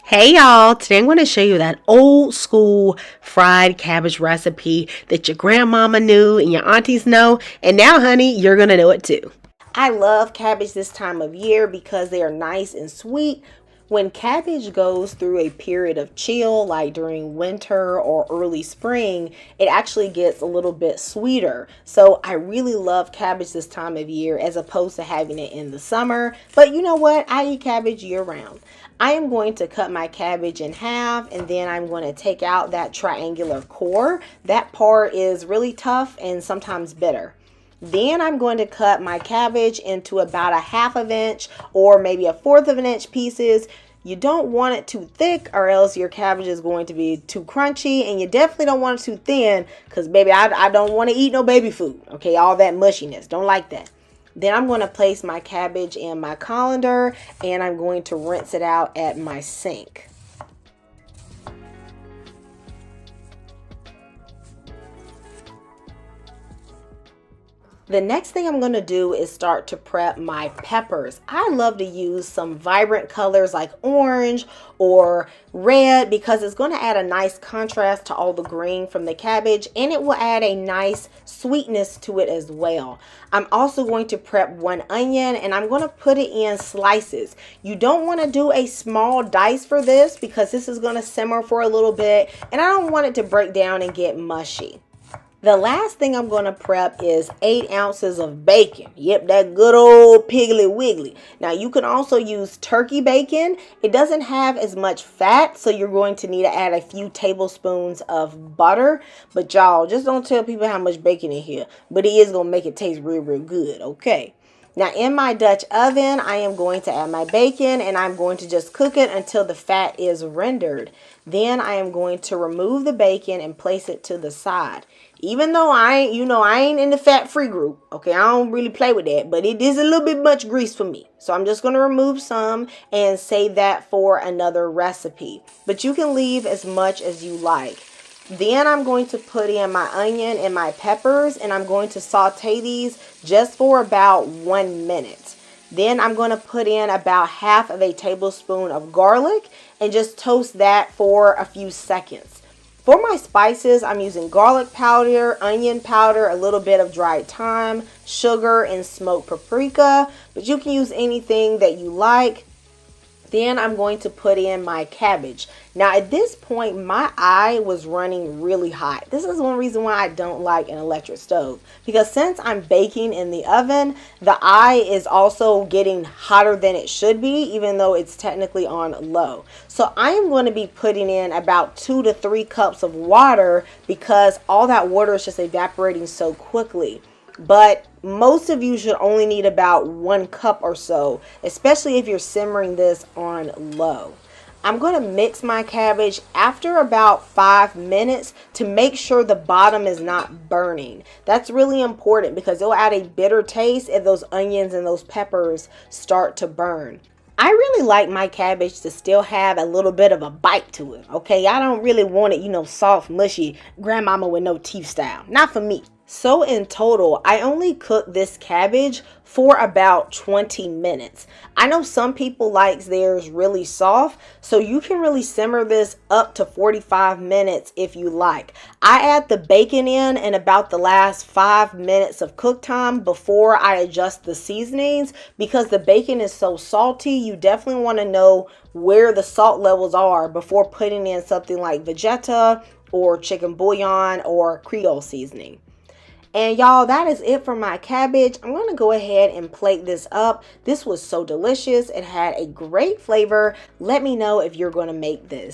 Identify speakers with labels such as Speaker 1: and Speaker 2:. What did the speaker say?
Speaker 1: Hey y'all, today I'm going to show you that old school fried cabbage recipe that your grandmama knew and your aunties know, and now honey, you're going to know it too. I love cabbage this time of year because they are nice and sweet. When cabbage goes through a period of chill, like during winter or early spring, it actually gets a little bit sweeter. So I really love cabbage this time of year as opposed to having it in the summer. But you know what? I eat cabbage year round. I am going to cut my cabbage in half, and then I'm going to take out that triangular core. That part is really tough and sometimes bitter. Then I'm going to cut my cabbage into about a half of an inch or maybe a fourth of an inch pieces. You don't want it too thick or else your cabbage is going to be too crunchy, and you definitely don't want it too thin because baby, I don't want to eat no baby food. Okay, all that mushiness. Don't like that. Then I'm going to place my cabbage in my colander and I'm going to rinse it out at my sink. The next thing I'm going to do is start to prep my peppers. I love to use some vibrant colors like orange or red because it's going to add a nice contrast to all the green from the cabbage, and it will add a nice sweetness to it as well. I'm also going to prep one onion and I'm going to put it in slices. You don't want to do a small dice for this because this is going to simmer for a little bit and I don't want it to break down and get mushy. The last thing I'm going to prep is 8 ounces of bacon. Yep, that good old Piggly Wiggly. Now, you can also use turkey bacon. It doesn't have as much fat, so you're going to need to add a few tablespoons of butter. But y'all, just don't tell people how much bacon in here. But it is going to make it taste real, real good, okay? Now, in my Dutch oven, I am going to add my bacon and I'm going to just cook it until the fat is rendered. Then I am going to remove the bacon and place it to the side. Even though I ain't in the fat-free group, okay, I don't really play with that, but it is a little bit much grease for me. So I'm just going to remove some and save that for another recipe. But you can leave as much as you like. Then I'm going to put in my onion and my peppers, and I'm going to saute these just for about 1 minute. Then I'm going to put in about half of a tablespoon of garlic and just toast that for a few seconds. For my spices, I'm using garlic powder, onion powder, a little bit of dried thyme, sugar, and smoked paprika. But you can use anything that you like. Then I'm going to put in my cabbage. Now at this point, my eye was running really hot. This is one reason why I don't like an electric stove. Because since I'm baking in the oven, the eye is also getting hotter than it should be, even though it's technically on low. So I am going to be putting in about 2 to 3 cups of water because all that water is just evaporating so quickly. But most of you should only need about 1 cup or so, especially if you're simmering this on low. I'm going to mix my cabbage after about 5 minutes to make sure the bottom is not burning. That's really important because it'll add a bitter taste if those onions and those peppers start to burn. I really like my cabbage to still have a little bit of a bite to it, okay? I don't really want it, soft, mushy, grandmama with no teeth style. Not for me. So in total, I only cooked this cabbage for about 20 minutes. I know some people like theirs really soft, so you can really simmer this up to 45 minutes if you like. I add the bacon in about the last 5 minutes of cook time before I adjust the seasonings because the bacon is so salty. You definitely want to know where the salt levels are before putting in something like Vegeta or chicken bouillon or Creole seasoning. And y'all, that is it for my cabbage. I'm going to go ahead and plate this up. This was so delicious. It had a great flavor. Let me know if you're going to make this.